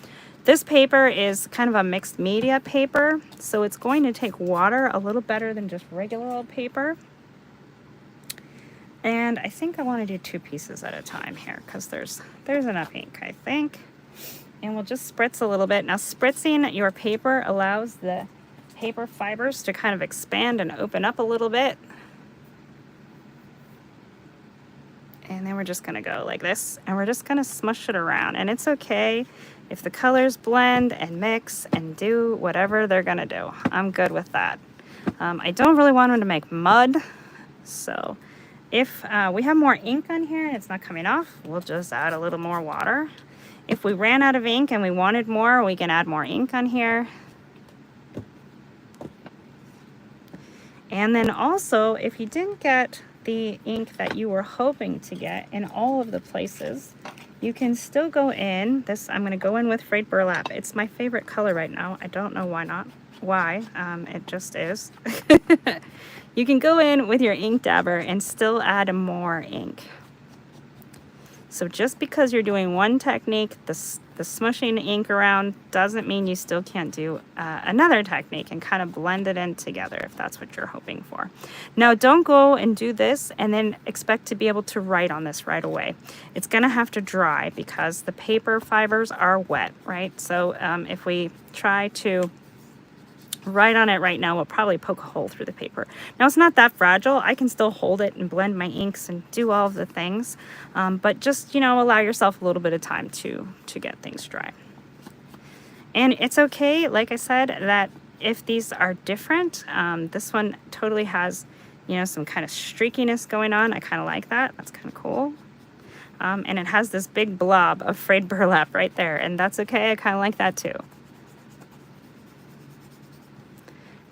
This paper is kind of a mixed media paper, so it's going to take water a little better than just regular old paper. And I think I want to do 2 pieces at a time here because there's enough ink, I think. And we'll just spritz a little bit. Now, spritzing your paper allows the paper fibers to kind of expand and open up a little bit. And then we're just going to go like this, and we're just going to smush it around. And it's okay if the colors blend and mix and do whatever they're going to do. I'm good with that. I don't really want them to make mud, so if we have more ink on here and it's not coming off, we'll just add a little more water. If we ran out of ink and we wanted more, we can add more ink on here. And then also, if you didn't get the ink that you were hoping to get in all of the places, you can still go in. I'm going to go in with frayed burlap. It's my favorite color right now. I don't know why. It just is. You can go in with your ink dabber and still add more ink. So just because you're doing one technique, the smushing ink around doesn't mean you still can't do another technique and kind of blend it in together if that's what you're hoping for. Now, don't go and do this and then expect to be able to write on this right away. It's going to have to dry because the paper fibers are wet, right? So if we try to write on it right now, we'll probably poke a hole through the paper. Now, it's not that fragile. I can still hold it and blend my inks and do all of the things, but just, you know, allow yourself a little bit of time to get things dry. And it's okay, like I said, that if these are different, this one totally has, you know, some kind of streakiness going on. I kind of like that. That's kind of cool. And it has this big blob of frayed burlap right there, and that's okay. I kind of like that too.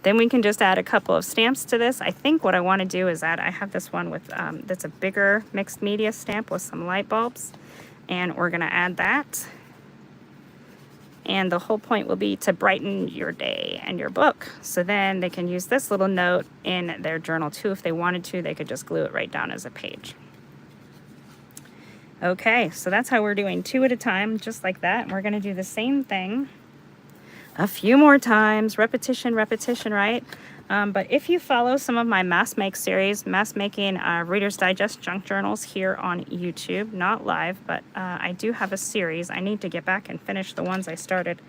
Then we can just add a couple of stamps to this. I think what I want to do is I have this one with, that's a bigger mixed media stamp with some light bulbs. And we're going to add that. And the whole point will be to brighten your day and your book. So then they can use this little note in their journal too. If they wanted to, they could just glue it right down as a page. Okay, so that's how we're doing 2 at a time, just like that. And we're going to do the same thing a few more times, repetition, right? But if you follow some of my Mass Make series, Mass Making Reader's Digest junk journals here on YouTube, not live, but I do have a series. I need to get back and finish the ones I started.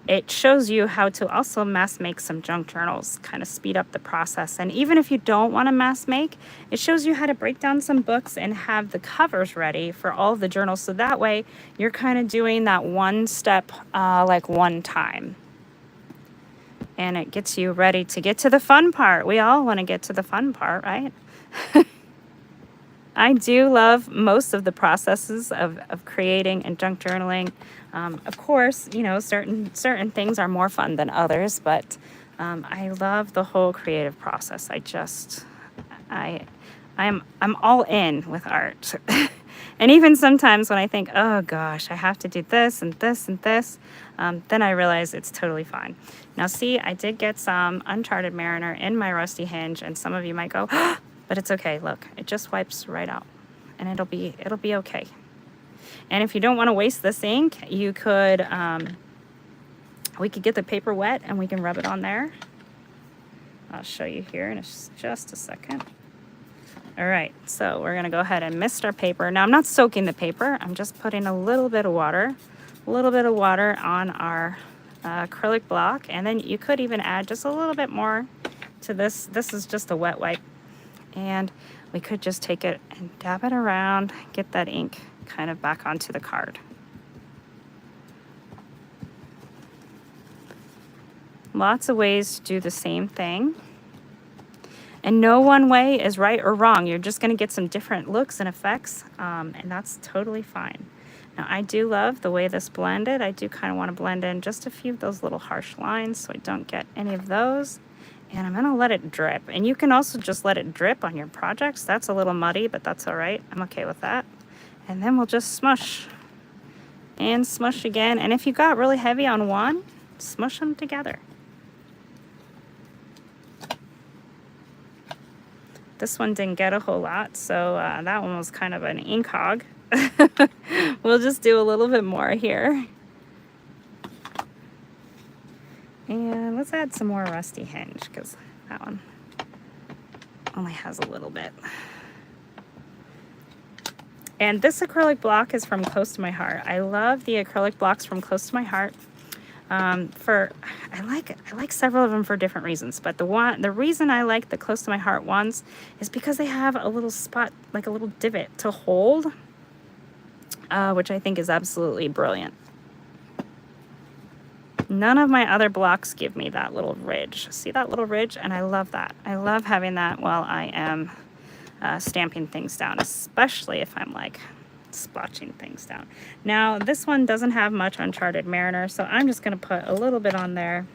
It shows you how to also mass make some junk journals, kind of speed up the process. And even if you don't want to mass make, it shows you how to break down some books and have the covers ready for all of the journals. So that way you're kind of doing that one step like one time. And it gets you ready to get to the fun part. We all want to get to the fun part, right? I do love most of the processes of creating and junk journaling. Of course, you know, certain things are more fun than others, but I love the whole creative process. I'm all in with art. And even sometimes when I think, oh gosh, I have to do this and this and this, then I realize it's totally fine. Now see, I did get some Uncharted Mariner in my rusty hinge, and some of you might go, but it's okay. Look, it just wipes right out, and it'll be okay. And if you don't want to waste this ink, you could, we could get the paper wet and we can rub it on there. I'll show you here in just a second. All right, so we're gonna go ahead and mist our paper. Now I'm not soaking the paper. I'm just putting a little bit of water on our acrylic block, and then you could even add just a little bit more to this. This is just a wet wipe. And we could just take it and dab it around, get that ink kind of back onto the card. Lots of ways to do the same thing. And no one way is right or wrong. You're just going to get some different looks and effects, and that's totally fine. Now, I do love the way this blended. I do kind of want to blend in just a few of those little harsh lines so I don't get any of those. And I'm going to let it drip. And you can also just let it drip on your projects. That's a little muddy, but that's all right. I'm okay with that. And then we'll just smush and smush again. And if you got really heavy on one, smush them together. This one didn't get a whole lot, so that one was kind of an ink hog. We'll just do a little bit more here. And let's add some more rusty hinge, because that one only has a little bit. And this acrylic block is from Close to My Heart. I love the acrylic blocks from Close to My Heart. I like several of them for different reasons, but the reason I like the Close to My Heart ones is because they have a little spot, like a little divot to hold, which I think is absolutely brilliant. None of my other blocks give me that little ridge. See that little ridge? And I love that. I love having that while I am stamping things down, especially if I'm like splotching things down. Now, this one doesn't have much Uncharted Mariner, so I'm just going to put a little bit on there.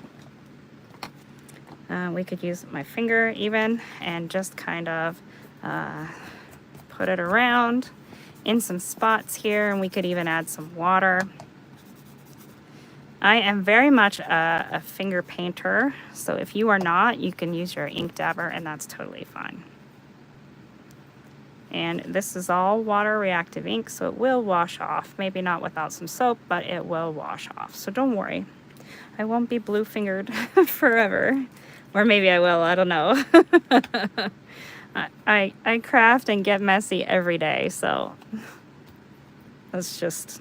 We could use my finger even and just kind of put it around in some spots here, and we could even add some water. I am very much a finger painter, so if you are not, you can use your ink dabber, and that's totally fine. And this is all water reactive ink, so it will wash off. Maybe not without some soap, but it will wash off. So don't worry. I won't be blue fingered forever. Or maybe I will, I don't know. I craft and get messy every day, so that's just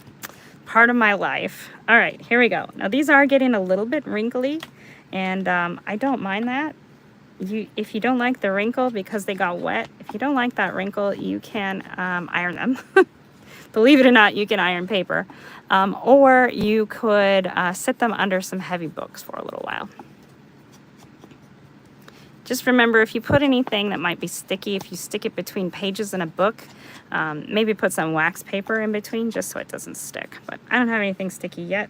part of my life. All right, here we go. Now these are getting a little bit wrinkly, and I don't mind that. If you don't like the wrinkle because they got wet, if you don't like that wrinkle, you can iron them. Believe it or not, you can iron paper. Or you could sit them under some heavy books for a little while. Just remember, if you put anything that might be sticky, if you stick it between pages in a book, maybe put some wax paper in between just so it doesn't stick. But I don't have anything sticky yet.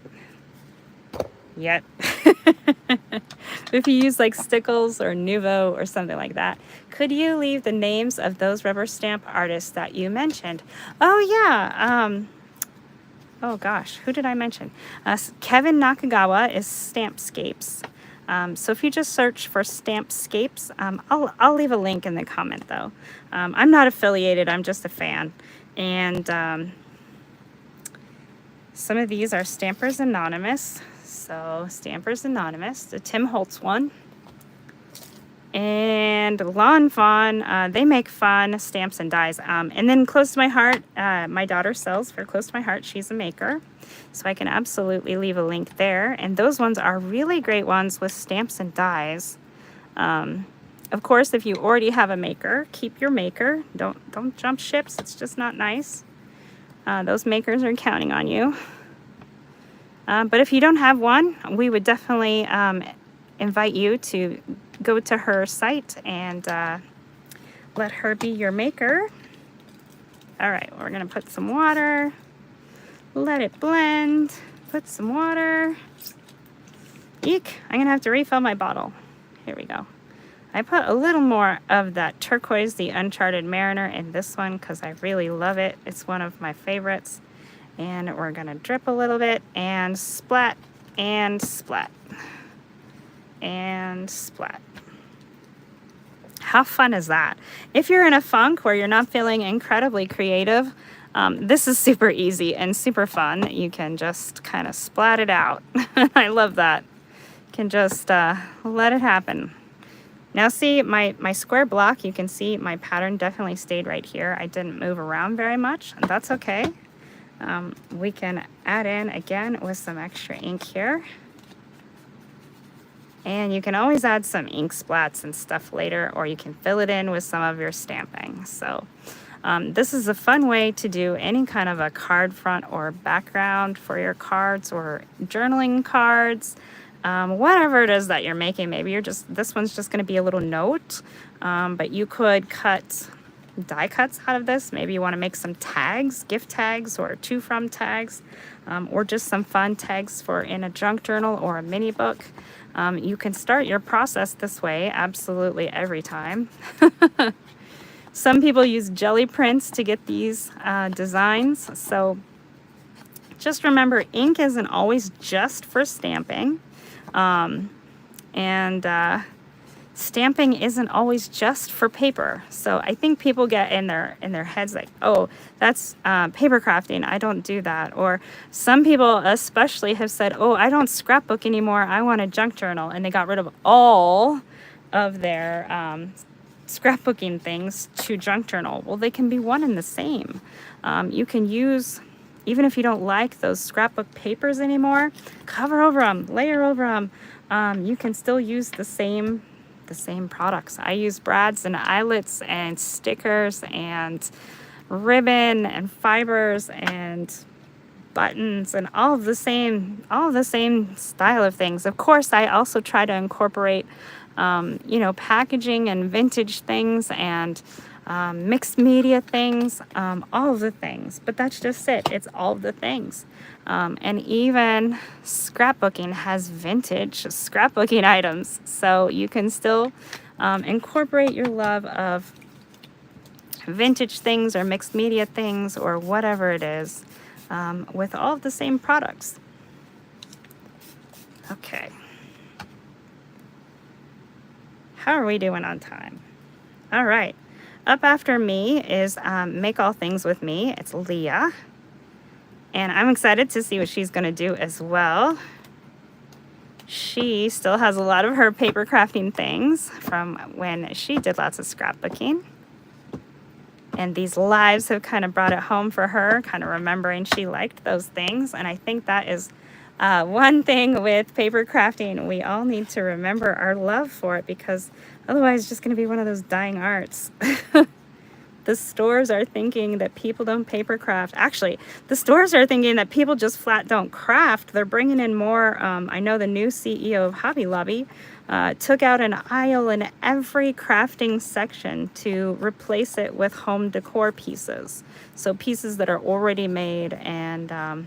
If you use like Stickles or Nuvo or something like that, could you leave the names of those rubber stamp artists that you mentioned? Oh yeah, oh gosh, who did I mention? Kevin Nakagawa is Stamp Scapes. So if you just search for Stamp Scapes, I'll leave a link in the comment though. I'm not affiliated, I'm just a fan. And some of these are Stampers Anonymous. So Stampers Anonymous, the Tim Holtz one. And Lawn Fawn, they make fun stamps and dies. And then Close to My Heart, my daughter sells for Close to My Heart. She's a maker. So I can absolutely leave a link there. And those ones are really great ones with stamps and dies. Of course, if you already have a maker, keep your maker. Don't jump ships. It's just not nice. Those makers are counting on you. But if you don't have one, we would definitely invite you to go to her site and let her be your maker. All right, we're gonna put some water, let it blend, put some water. Eek, I'm gonna have to refill my bottle. Here we go. I put a little more of that turquoise, the Uncharted Mariner, in this one because I really love it. It's one of my favorites. And we're gonna drip a little bit and splat and splat and splat. How fun is that? If you're in a funk where you're not feeling incredibly creative, this is super easy and super fun. You can just kind of splat it out. I love that. You can just let it happen. Now see, my square block, you can see my pattern definitely stayed right here. I didn't move around very much, and that's okay. We can add in again with some extra ink here. And you can always add some ink splats and stuff later, or you can fill it in with some of your stamping. So this is a fun way to do any kind of a card front or background for your cards or journaling cards. Whatever it is that you're making, maybe this one's just going to be a little note, but you could cut die cuts out of this. Maybe you want to make some tags, gift tags or to from tags, or just some fun tags for in a junk journal or a mini book. You can start your process this way absolutely every time. Some people use jelly prints to get these designs. So just remember, ink isn't always just for stamping. Stamping isn't always just for paper. So I think people get in their heads like, oh, that's paper crafting, I don't do that. Or some people especially have said, oh, I don't scrapbook anymore, I want a junk journal, and they got rid of all of their scrapbooking things to junk journal. Well, they can be one and the same. You can use, even if you don't like those scrapbook papers anymore, cover over them, layer over them. You can still use the same products. I use brads and eyelets and stickers and ribbon and fibers and buttons and all of the same style of things. Of course, I also try to incorporate packaging and vintage things and mixed media things, all of the things. But that's just it. It's all of the things. And even scrapbooking has vintage scrapbooking items. So you can still incorporate your love of vintage things or mixed media things or whatever it is with all of the same products. Okay. How are we doing on time? All right. up after me is Make All Things With Me. It's Leah. And I'm excited to see what she's going to do as well. She still has a lot of her paper crafting things from when she did lots of scrapbooking. And these lives have kind of brought it home for her, kind of remembering she liked those things. And I think that is one thing with paper crafting. We all need to remember our love for it, because otherwise it's just going to be one of those dying arts. The stores are thinking that people don't paper craft. Actually, the stores are thinking that people just flat don't craft. They're bringing in more. I know the new CEO of Hobby Lobby took out an aisle in every crafting section to replace it with home decor pieces. So pieces that are already made and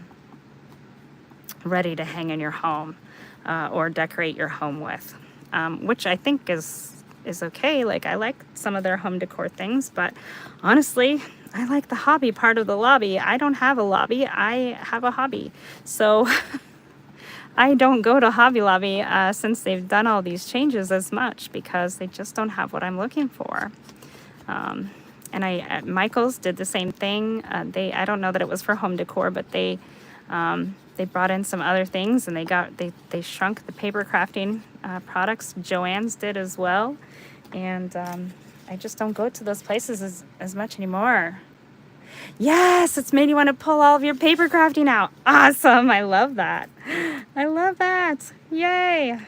ready to hang in your home or decorate your home with, which I think is okay. Like, I like some of their home decor things, but honestly, I like the hobby part of the lobby. I don't have a lobby, I have a hobby. So I don't go to Hobby Lobby since they've done all these changes as much, because they just don't have what I'm looking for. And at Michael's did the same thing. I don't know that it was for home decor, but they brought in some other things, and they shrunk the paper crafting products. Joann's did as well, and I just don't go to those places as much anymore. Yes, it's made you want to pull all of your paper crafting out. Awesome, I love that. I love that. Yay.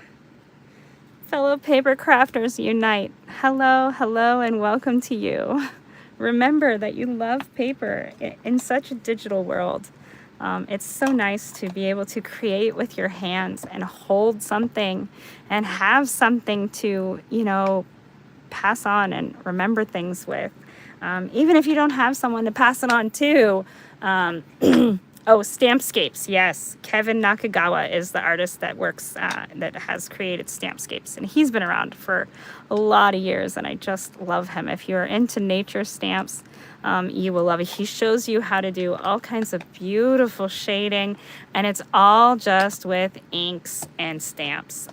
Fellow paper crafters unite. Hello, hello, and welcome to you. Remember that you love paper in such a digital world. It's so nice to be able to create with your hands and hold something and have something to, pass on and remember things with. Even if you don't have someone to pass it on to. Stampscapes. Yes. Kevin Nakagawa is the artist that works, that has created Stampscapes. And he's been around for a lot of years, and I just love him. If you're into nature stamps, you will love it. He shows you how to do all kinds of beautiful shading, and it's all just with inks and stamps.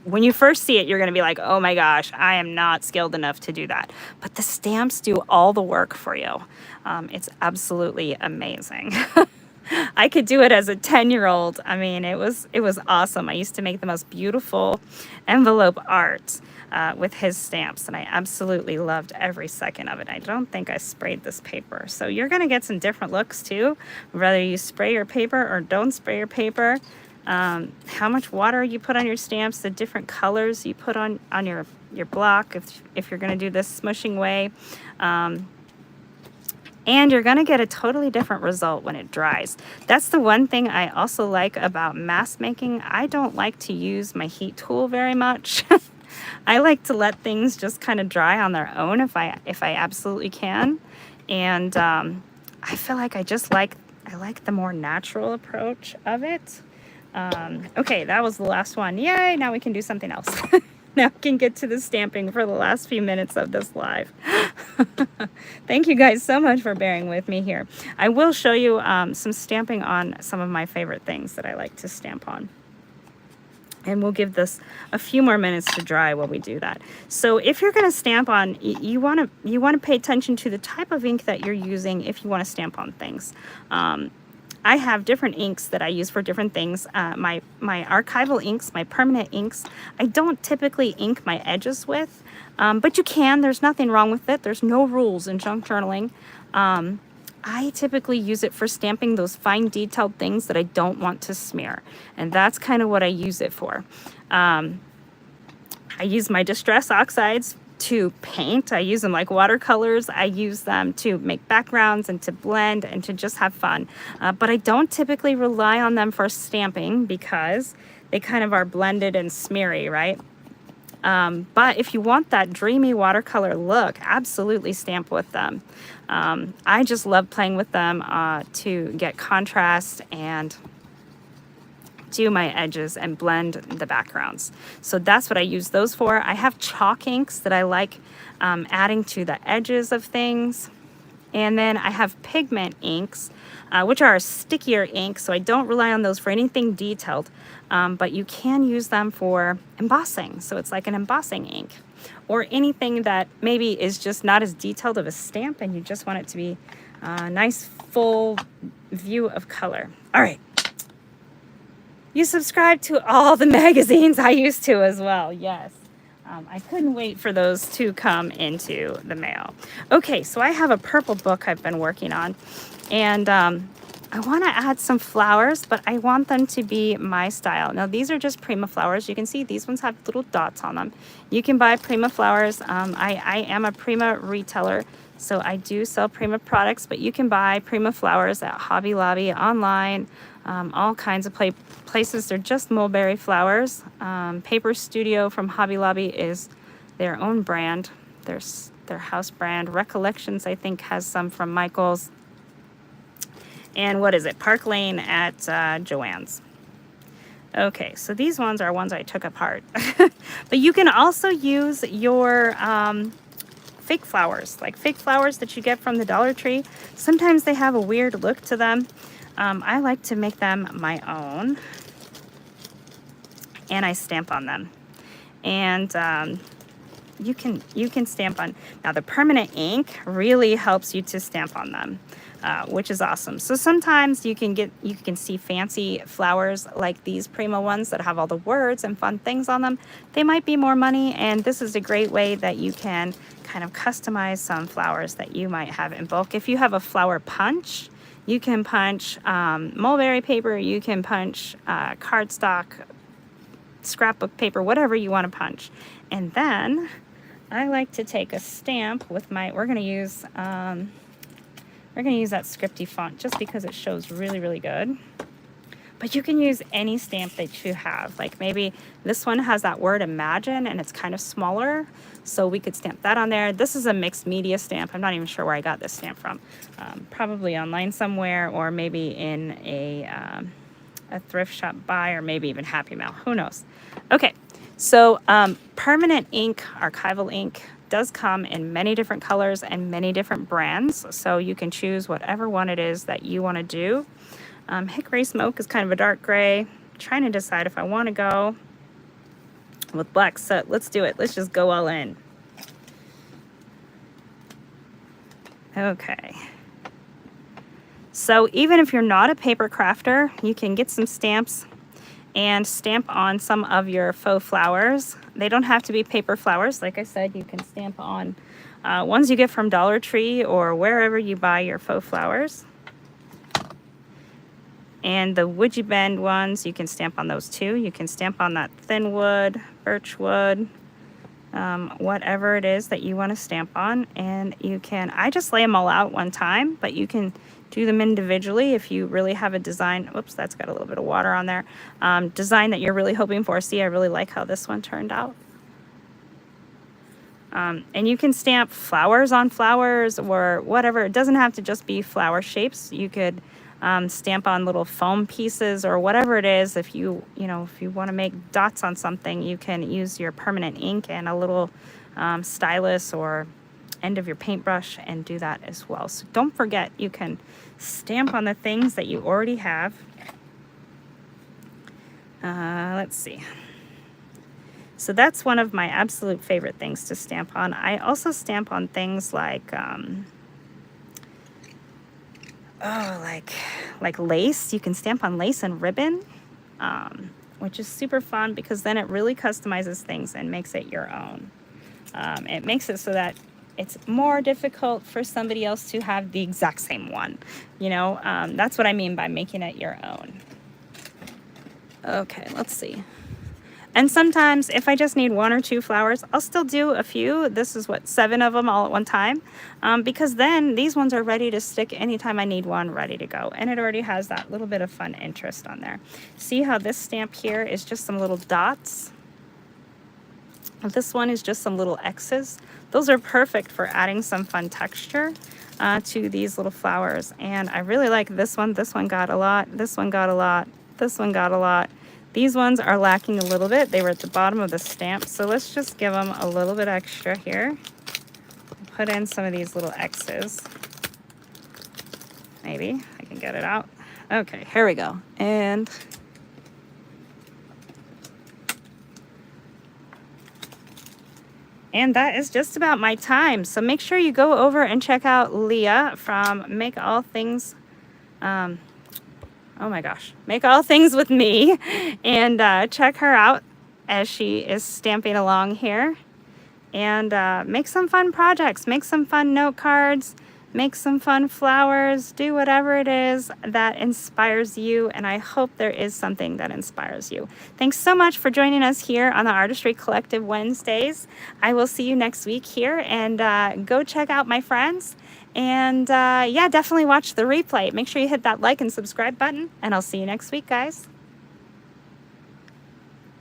When you first see it, you're going to be like, oh my gosh, I am not skilled enough to do that. But the stamps do all the work for you. It's absolutely amazing. I could do it as a 10-year-old. I mean, it was awesome. I used to make the most beautiful envelope art with his stamps, and I absolutely loved every second of it. I don't think I sprayed this paper. So you're going to get some different looks too, whether you spray your paper or don't spray your paper. How much water you put on your stamps, the different colors you put on your block if you're going to do this smushing way. And you're going to get a totally different result when it dries. That's the one thing I also like about mask making. I don't like to use my heat tool very much. I like to let things just kind of dry on their own if I absolutely can. And I feel like I like the more natural approach of it. Okay, that was the last one. Yay, now we can do something else. Now we can get to the stamping for the last few minutes of this live. Thank you guys so much for bearing with me here. I will show you some stamping on some of my favorite things that I like to stamp on. And we'll give this a few more minutes to dry while we do that. So if you're going to stamp on, you want to pay attention to the type of ink that you're using if you want to stamp on things. I have different inks that I use for different things. My archival inks, my permanent inks, I don't typically ink my edges with, but you can. There's nothing wrong with it. There's no rules in junk journaling. I typically use it for stamping those fine detailed things that I don't want to smear, and that's kind of what I use it for. I use my distress oxides to paint. I use them like watercolors. I use them to make backgrounds and to blend and to just have fun. But I don't typically rely on them for stamping because they kind of are blended and smeary, right? But if you want that dreamy watercolor look, absolutely stamp with them. I just love playing with them to get contrast and do my edges and blend the backgrounds. So that's what I use those for. I have chalk inks that I like adding to the edges of things. And then I have pigment inks, which are a stickier ink, so I don't rely on those for anything detailed, but you can use them for embossing. So it's like an embossing ink, or anything that maybe is just not as detailed of a stamp and you just want it to be a nice full view of color. All right. You subscribe to all the magazines I used to as well. Yes. I couldn't wait for those to come into the mail. Okay, so I have a purple book I've been working on, and I want to add some flowers, but I want them to be my style. Now, these are just Prima flowers. You can see these ones have little dots on them. You can buy Prima flowers. I am a Prima retailer, so I do sell Prima products, but you can buy Prima flowers at Hobby Lobby, online, all kinds of places. They're just mulberry flowers. Paper Studio from Hobby Lobby is their own brand. Their house brand. Recollections, I think, has some from Michael's. And what is it? Park Lane at Joann's. Okay, so these ones are ones I took apart. But you can also use your fake flowers, like fake flowers that you get from the Dollar Tree. Sometimes they have a weird look to them. I like to make them my own, and I stamp on them. And you can stamp on. Now the permanent ink really helps you to stamp on them, which is awesome. So sometimes you can see fancy flowers like these Prima ones that have all the words and fun things on them. They might be more money, and this is a great way that you can kind of customize some flowers that you might have in bulk. If you have a flower punch, you can punch mulberry paper, you can punch cardstock, scrapbook paper, whatever you want to punch. And then I like to take a stamp with my, we're going to use that Scripty font just because it shows really, really good. But you can use any stamp that you have. Like maybe this one has that word imagine and it's kind of smaller, so we could stamp that on there. This is a mixed media stamp. I'm not even sure where I got this stamp from. Probably online somewhere, or maybe in a thrift shop buy, or maybe even Happy Mail. Who knows? Okay, so permanent ink, archival ink, does come in many different colors and many different brands. So you can choose whatever one it is that you want to do. Hickory Smoke is kind of a dark gray. I'm trying to decide if I want to go with black soot. Let's do it. Let's just go all in. Okay. So even if you're not a paper crafter, you can get some stamps and stamp on some of your faux flowers. They don't have to be paper flowers. Like I said, you can stamp on ones you get from Dollar Tree or wherever you buy your faux flowers. And the woodgy bend ones, you can stamp on those too. You can stamp on that thin wood, birch wood, whatever it is that you want to stamp on. And you can, I just lay them all out one time, but you can do them individually if you really have a design. Whoops, that's got a little bit of water on there. Design that you're really hoping for. See, I really like how this one turned out. And you can stamp flowers on flowers or whatever. It doesn't have to just be flower shapes. You could stamp on little foam pieces or whatever it is. If you want to make dots on something, you can use your permanent ink and a little stylus or end of your paintbrush and do that as well. So don't forget, you can stamp on the things that you already have. Let's see. So that's one of my absolute favorite things to stamp on. I also stamp on things like like lace. You can stamp on lace and ribbon, which is super fun because then it really customizes things and makes it your own. It makes it so that it's more difficult for somebody else to have the exact same one. That's what I mean by making it your own. Okay, let's see. And sometimes if I just need 1 or 2 flowers, I'll still do a few. This is 7 of them all at one time. Because then these ones are ready to stick anytime I need one ready to go. And it already has that little bit of fun interest on there. See how this stamp here is just some little dots? This one is just some little X's. Those are perfect for adding some fun texture to these little flowers. And I really like this one. This one got a lot. This one got a lot. This one got a lot. These ones are lacking a little bit. They were at the bottom of the stamp. So let's just give them a little bit extra here. Put in some of these little X's. Maybe I can get it out. Okay, here we go. And that is just about my time. So make sure you go over and check out Leah from Make All Things, oh my gosh, Make All Things with Me, and check her out as she is stamping along here. And make some fun projects, make some fun note cards, make some fun flowers, do whatever it is that inspires you, and I hope there is something that inspires you. Thanks so much for joining us here on the Artistry Collective Wednesdays. I will see you next week here, and go check out my friends, and yeah, definitely watch the replay. Make sure you hit that like and subscribe button, and I'll see you next week, guys.